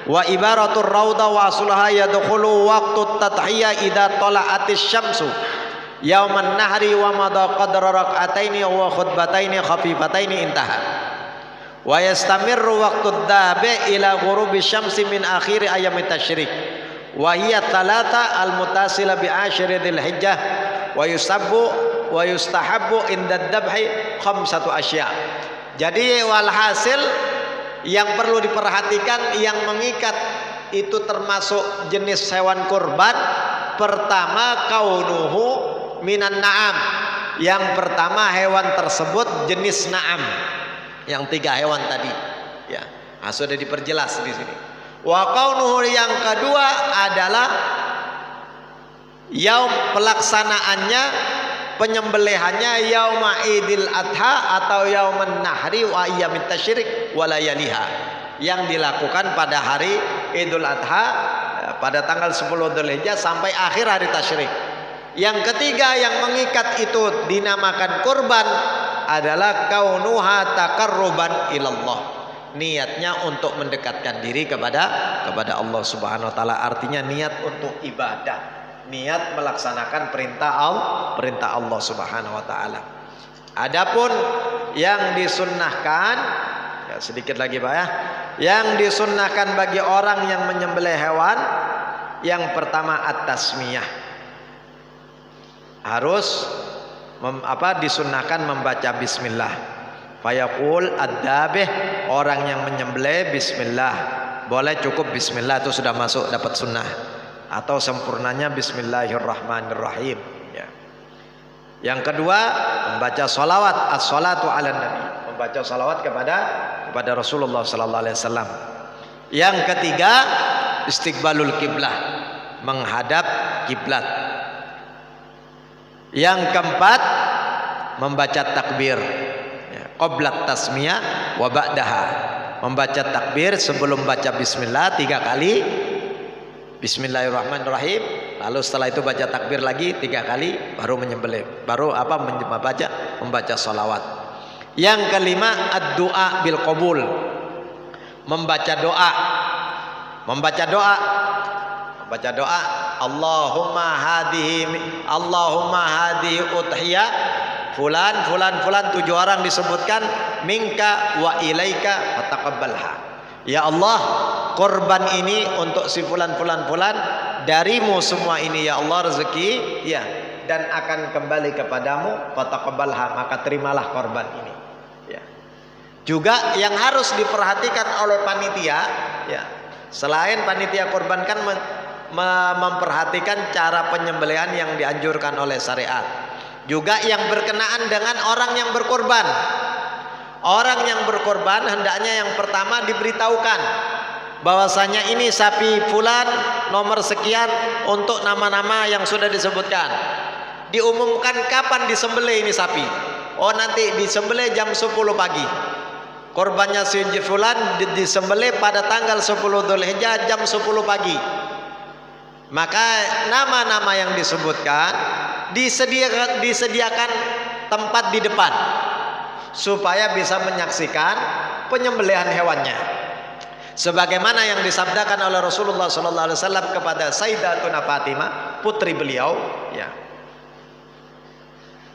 Wa ibaratur rauda wa asluha yadkhulu waqtu tadhiyah idza tala'atis syamsu yauman nahri wa madha qadra rak'ataini wa khutbataini khafifataini intaha. Wa yastamirru waqtud dhabi ila ghurubi syamsi min akhir ayyamit tasyrik wa hiya thalatha al mutasila bi asyri dzil hijjah wa yustahabbu inda dzabhi khamsatu asya. Jadi walhasil yang perlu diperhatikan, yang mengikat itu termasuk jenis hewan kurban. Pertama kaunuhu minan na'am, yang pertama hewan tersebut jenis na'am, yang 3 hewan tadi, ya. Sudah diperjelas di sini. Wa kaunuhu, yang kedua adalah yaum pelaksanaannya, penyembelihannya yauma idil adha atau yauman nahri wa ayyamit tasyrik wa layaliha, yang dilakukan pada hari Idul Adha pada tanggal 10 Dzulhijjah sampai akhir hari tasyrik. Yang ketiga yang mengikat itu dinamakan kurban adalah kaunuha taqarruban ilallah, niatnya untuk mendekatkan diri kepada Allah Subhanahu wa taala, artinya niat untuk ibadah, niat melaksanakan perintah Allah Subhanahu wa taala. Adapun yang disunnahkan, ya sedikit lagi Pak ya, yang disunnahkan bagi orang yang menyembelih hewan, yang pertama at-tasmiyah, harus disunnahkan membaca bismillah. Fayaqul ad-dabih, orang yang menyembelih bismillah, boleh cukup bismillah itu sudah masuk dapat sunnah, atau sempurnanya bismillahirrahmanirrahim, ya. Yang kedua membaca salawat, as-salatu ala nabi, membaca salawat kepada Rasulullah sallallahu alaihi wasallam. Yang ketiga istiqbalul kiblah, menghadap kiblat. Yang keempat membaca takbir, ya, qablat tasmiyah wa ba'daha, membaca takbir sebelum baca bismillah 3 kali, bismillahirrahmanirrahim, lalu setelah itu baca takbir lagi 3 kali, baru menyembelih, baru membaca salawat. Yang kelima ad-du'a bil qabul, membaca doa Allahumma hadihi udhiyah fulan 7 orang disebutkan, minka wa ilaika fataqabbalha. Ya Allah, korban ini untuk si fulan darimu semua ini ya Allah rezeki, ya, dan akan kembali kepadamu, fataqabbalha, maka terimalah korban ini, ya. Juga yang harus diperhatikan oleh panitia, ya, selain panitia korban kan memperhatikan cara penyembelihan yang dianjurkan oleh syariat, juga yang berkenaan dengan orang yang berkorban. Orang yang berkorban hendaknya yang pertama diberitahukan bahwasanya ini sapi fulan nomor sekian untuk nama-nama yang sudah disebutkan. Diumumkan kapan disembelih ini sapi. Oh nanti disembelih jam 10 pagi. Korbannya si fulan disembelih pada tanggal 10 Dzulhijjah jam 10 pagi. Maka nama-nama yang disebutkan disediakan tempat di depan supaya bisa menyaksikan penyembelihan hewannya. Sebagaimana yang disabdakan oleh Rasulullah SAW kepada Sayyidatuna Fatimah, putri beliau, ya.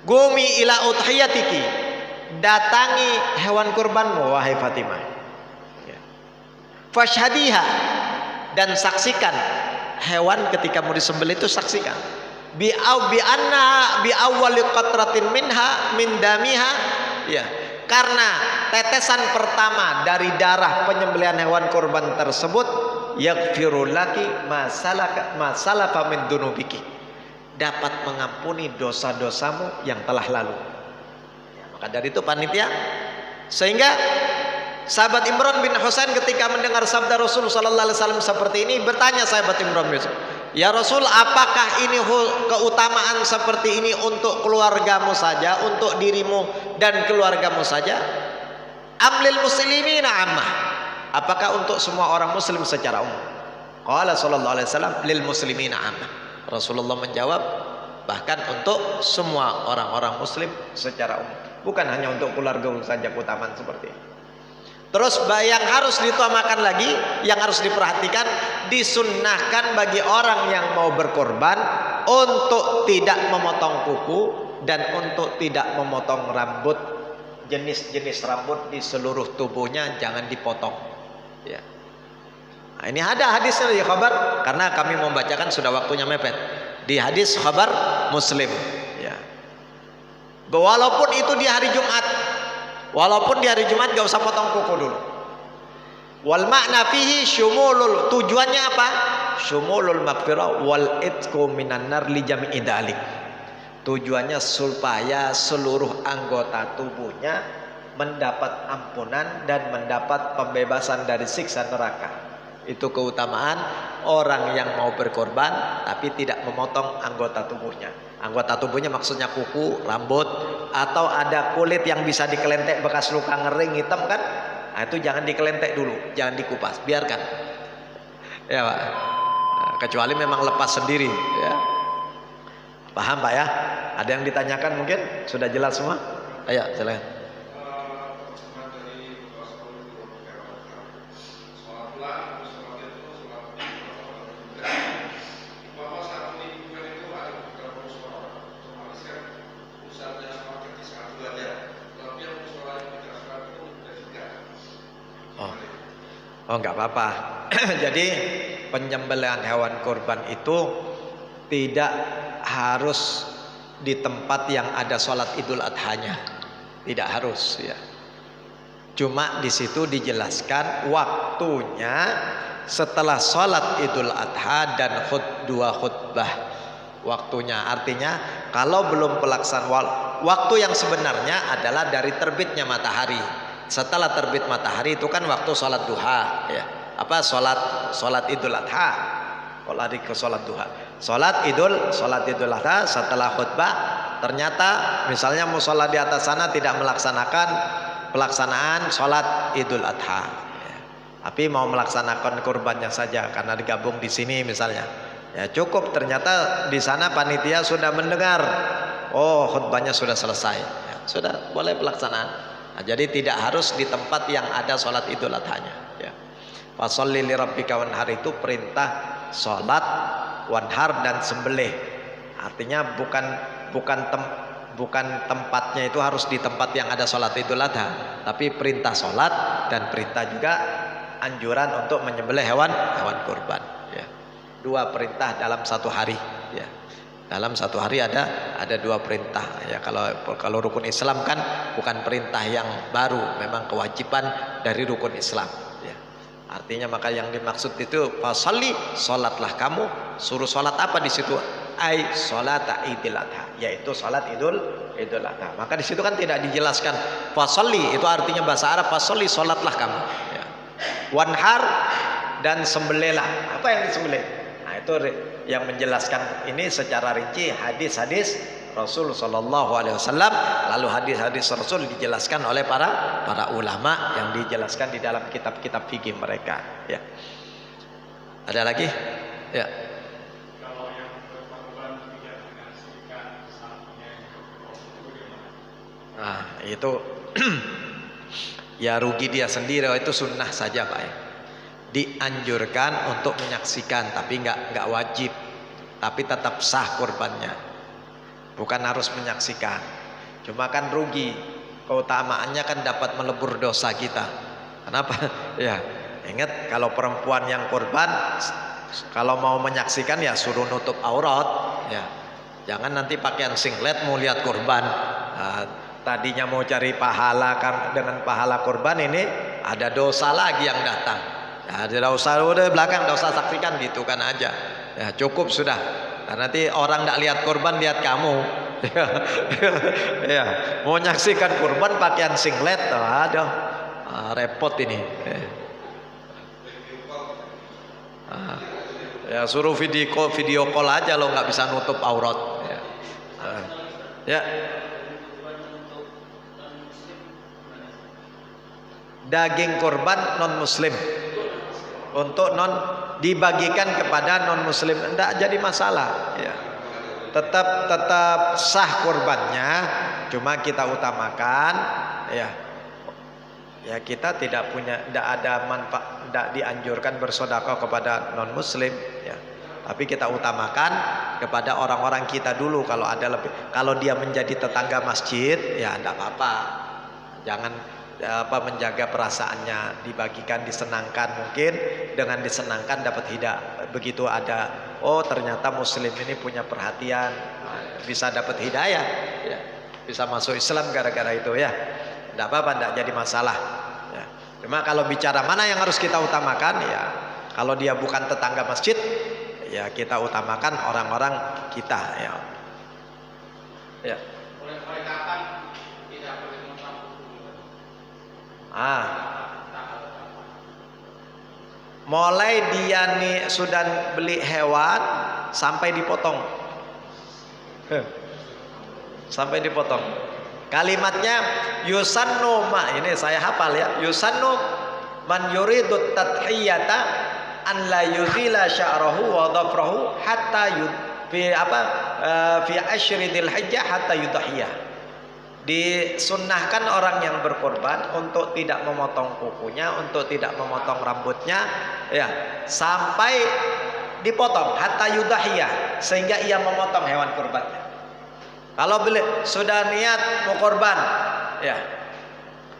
Gumi ila udhiyatiki, datangi hewan kurbanmu wahai Fatimah. Ya. Fashhadiha, dan saksikan hewan ketika mau disembelih itu saksikan. Bi awwali qatratin minha min damiha, ya. Karena tetesan pertama dari darah penyembelihan hewan kurban tersebut yaghfiru laki ma salafa min dunubiki, dapat mengampuni dosa-dosamu yang telah lalu. Ya, maka dari itu panitia, sehingga sahabat Imran bin Husain ketika mendengar sabda Rasul sallallahu alaihi wasallam seperti ini bertanya sahabat Imran bin Husain, "Ya Rasul, apakah ini keutamaan seperti ini untuk keluargamu saja, untuk dirimu dan keluargamu saja? Amlil muslimina ammah, apakah untuk semua orang muslim secara umum?" Qala sallallahu alaihi wasallam, "Lil muslimina ammah." Rasulullah menjawab, bahkan untuk semua orang-orang muslim secara umum, bukan hanya untuk keluarga saja keutamaan seperti ini. Terus yang harus diutamakan lagi, yang harus diperhatikan, disunnahkan bagi orang yang mau berkorban untuk tidak memotong kuku dan untuk tidak memotong rambut, jenis-jenis rambut di seluruh tubuhnya jangan dipotong. Ya. Nah, ini ada hadisnya di khabar, karena kami membacakan sudah waktunya mepet. Di hadis khabar Muslim, ya. Walaupun itu di hari Jumat, walaupun di hari Jumat gak usah potong kuku dulu. Wal makna fihi syumulul, tujuannya apa? Syumulul maghfirah wal itqu minan nar li jami'i dzalik. Tujuannya supaya seluruh anggota tubuhnya mendapat ampunan dan mendapat pembebasan dari siksa neraka. Itu keutamaan orang yang mau berkorban tapi tidak memotong anggota tubuhnya. Anggota tubuhnya maksudnya kuku, rambut, atau ada kulit yang bisa dikelentek bekas luka ngering hitam kan? Nah, itu jangan dikelentek dulu, jangan dikupas, biarkan. Ya Pak. Nah, kecuali memang lepas sendiri, ya. Paham Pak ya? Ada yang ditanyakan mungkin? Sudah jelas semua? Ayo silakan. Oh enggak apa-apa. Jadi penyembelihan hewan kurban itu tidak harus di tempat yang ada sholat Idul Adhanya, tidak harus ya. Cuma di situ dijelaskan waktunya setelah sholat Idul Adha dan dua khutbah. Waktunya artinya kalau belum pelaksanaan, waktu yang sebenarnya adalah dari terbitnya matahari. Setelah terbit matahari itu kan waktu sholat duha, ya. Apa sholat Idul Adha, kalau hari ke sholat duha, sholat Idul Adha setelah khutbah. Ternyata misalnya musola di atas sana tidak melaksanakan pelaksanaan sholat Idul Adha, ya. Tapi mau melaksanakan kurbannya saja karena digabung di sini misalnya, ya cukup. Ternyata di sana panitia sudah mendengar, oh khutbahnya sudah selesai, ya, sudah boleh pelaksanaan. Nah, jadi tidak harus di tempat yang ada sholat Idul Adhanya, ya. Fasholli li rabbika wanhar itu perintah sholat, wanhar dan sembelih. Artinya bukan tempatnya itu harus di tempat yang ada sholat Idul Adha, tapi perintah sholat dan perintah juga anjuran untuk menyembelih hewan kurban, ya. Dua perintah dalam satu hari, ya. Dalam satu hari ada dua perintah, ya. Kalau rukun Islam kan bukan perintah yang baru, memang kewajiban dari rukun Islam, ya. Artinya maka yang dimaksud itu fasalli, salatlah kamu. Suruh salat apa di situ? Ai salat Idul Adha, yaitu salat Idul Adha. Maka di situ kan tidak dijelaskan fasalli, itu artinya bahasa Arab fasalli, salatlah kamu, ya. Wanhar dan sembelihlah. Apa yang disembelih? Nah, itu yang menjelaskan ini secara rinci hadis-hadis Rasul Shallallahu Alaihi Wasallam, lalu hadis-hadis Rasul dijelaskan oleh para ulama yang dijelaskan di dalam kitab-kitab fikih mereka. Ya. Ada lagi? Ya. Kalau yang berkorban tidak menyaksikan sapinya yang berkorban itu bagaimana? Nah, itu ya rugi dia sendiri. Itu sunnah saja Pak ya. Dianjurkan untuk menyaksikan, tapi nggak wajib, tapi tetap sah kurbannya. Bukan harus menyaksikan. Cuma kan rugi. Keutamaannya kan dapat melebur dosa kita. Kenapa? Ya, ingat kalau perempuan yang kurban, kalau mau menyaksikan ya suruh nutup aurat. Ya, jangan nanti pakaian singlet mau lihat kurban. Tadinya mau cari pahala, kan dengan pahala kurban ini ada dosa lagi yang datang. Ya, tidak usah udah belakang, tidak usah saksikan gitu kan aja. Ya, cukup sudah. Nah, nanti orang tidak lihat kurban, lihat kamu. Ya, mau nyaksikan kurban pakaian singlet, aduh, repot ini. Ya, suruh video call aja lo, nggak bisa nutup aurat. Ya. Ya. Daging kurban non muslim untuk dibagikan kepada non muslim tidak jadi masalah ya. Tetap sah kurbannya, cuma kita utamakan ya kita tidak ada manfaat, tidak dianjurkan bersedekah kepada non muslim ya, tapi kita utamakan kepada orang-orang kita dulu. Kalau ada lebih, kalau dia menjadi tetangga masjid ya tidak apa-apa, jangan menjaga perasaannya, dibagikan, disenangkan. Mungkin dengan disenangkan dapat hidayah. Begitu ada, oh ternyata muslim ini punya perhatian, bisa dapat hidayah ya. Bisa masuk Islam gara-gara itu ya. Tidak apa-apa, tidak jadi masalah ya. Cuma kalau bicara mana yang harus kita utamakan ya, kalau dia bukan tetangga masjid ya kita utamakan orang-orang kita ya. Ya. Mulai kapan tidak boleh memotong? Mulai dia nih sudah beli hewan sampai dipotong. Sampai dipotong. Kalimatnya yusannu ini saya hafal ya. Yusannu man yuridut tadhiyata an la yuzila sya'rahu wa dhafrahu hatta fi asyri dzil hijjah hatta yudhiyah. Disunnahkan orang yang berkorban untuk tidak memotong kukunya, untuk tidak memotong rambutnya ya, sampai dipotong hatta yudhiyah, sehingga ia memotong hewan kurbannya. Kalau sudah niat mau korban ya,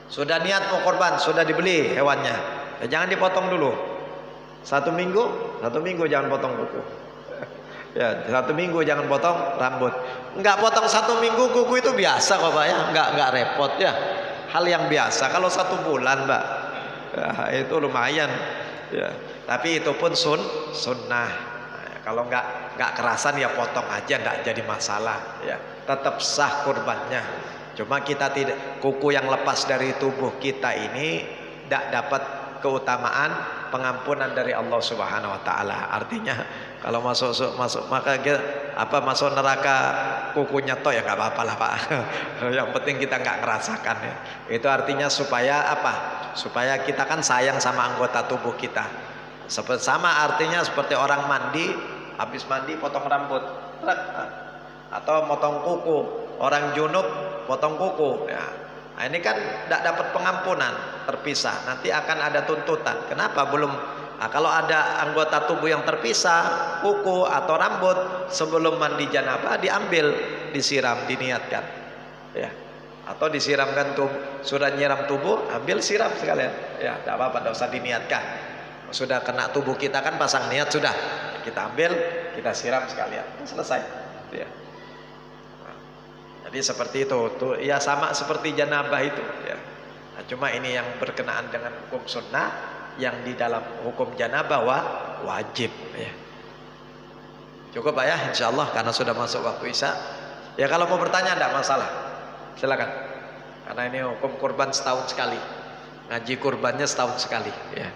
sudah niat mau korban, sudah dibeli hewannya ya, jangan dipotong dulu. Satu minggu jangan potong kuku ya, 1 minggu jangan potong rambut. Enggak potong 1 minggu kuku itu biasa kok Pak ya, enggak repot ya, hal yang biasa. Kalau 1 bulan Mbak ya, itu lumayan ya, tapi itu pun sunnah. Nah, kalau enggak kerasan ya potong aja, enggak jadi masalah ya, tetap sah kurbannya. Cuma kita tidak, kuku yang lepas dari tubuh kita ini tidak dapat keutamaan pengampunan dari Allah Subhanahu wa taala. Artinya kalau masuk neraka kukunya toh ya nggak apa-apa lah Pak. Yang penting kita nggak ngerasakan ya. Itu artinya supaya apa? Supaya kita kan sayang sama anggota tubuh kita. Sama artinya seperti orang mandi, habis mandi potong rambut atau potong kuku. Orang junub potong kuku ya. Nah, ini kan tidak dapat pengampunan, terpisah. Nanti akan ada tuntutan. Kenapa belum? Nah, kalau ada anggota tubuh yang terpisah, kuku atau rambut, sebelum mandi janabah diambil, disiram, diniatkan, ya. Atau disiramkan tubuh, sudah nyiram tubuh, ambil siram sekalian, ya, tidak apa-apa, tidak usah diniatkan. Sudah kena tubuh kita kan pasang niat sudah, kita ambil, kita siram sekalian, selesai. Ya. Jadi seperti itu, tuh, ya sama seperti janabah itu. Ya. Nah, cuma ini yang berkenaan dengan hukum sunnah, yang di dalam hukum janabah wajib. Ya. Cukup Pak ya, insya Allah karena sudah masuk waktu isya. Ya kalau mau bertanya tidak masalah, silakan. Karena ini hukum kurban setahun sekali, ngaji kurbannya setahun sekali. Ya.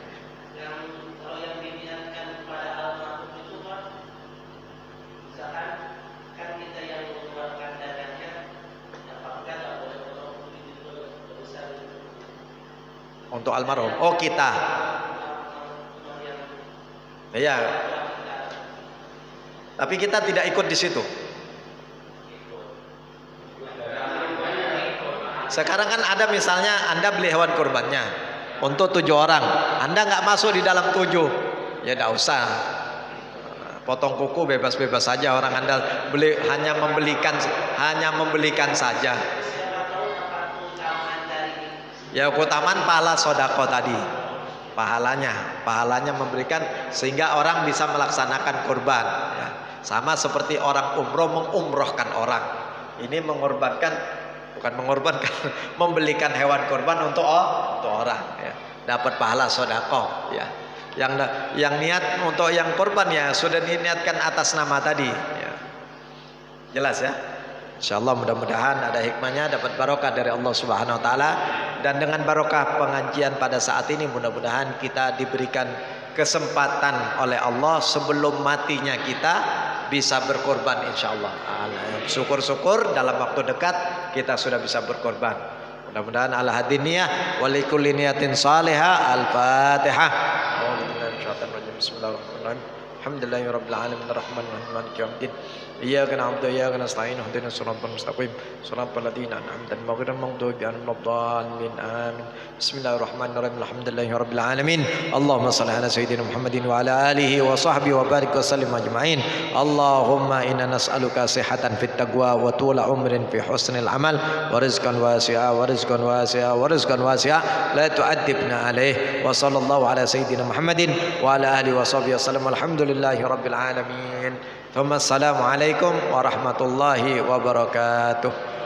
Untuk almarhum. Oh, kita. Iya. Tapi kita tidak ikut di situ. Sekarang kan ada misalnya Anda beli hewan kurbannya untuk 7 orang, Anda nggak masuk di dalam 7, ya tidak usah. Potong kuku bebas-bebas saja, orang Anda beli hanya membelikan saja. Ya, keutamaan pahala sodako tadi, pahalanya memberikan sehingga orang bisa melaksanakan kurban. Ya. Sama seperti orang umroh mengumrohkan orang, ini membelikan hewan kurban untuk orang, ya. Dapat pahala sodako, ya. Yang niat untuk yang kurban ya sudah diniatkan atas nama tadi, ya. Jelas ya. Insyaallah mudah-mudahan ada hikmahnya, dapat barokah dari Allah Subhanahu wa taala, dan dengan barokah pengajian pada saat ini mudah-mudahan kita diberikan kesempatan oleh Allah sebelum matinya kita bisa berkorban insyaallah. Syukur-syukur dalam waktu dekat kita sudah bisa berkorban. Mudah-mudahan ala hadiniyah wa likulli niyatin salihah. Al-Fatihah. Bismillahirrahmanirrahim. Alhamdulillahirabbil alamin arrahmanirrahim maliki yaumiddin. Iyyaka na'budu wa iyyaka nasta'in ihdinas siratal mustaqim siratal ladzina an'amta 'alaihim ghairil maghdubi 'alaihim waladdallin. Amin. Bismillahirrahmanirrahim. Alhamdulillahirabbil alamin. Allahumma shalli ala sayyidina Muhammadin wa ala alihi wa sahbihi wa barik wa sallim ajma'in. Allahumma inna nas'aluka sihhatan fit taqwa wa tula umrin fi husnil amal wa rizqan wasi'a la tu'addibna alaih. Wa sallallahu ala sayyidina Muhammadin wa ala alihi wa sahbihi wa sallam. Alhamdulillahirabbil alamin. Assalamualaikum warahmatullahi wabarakatuh.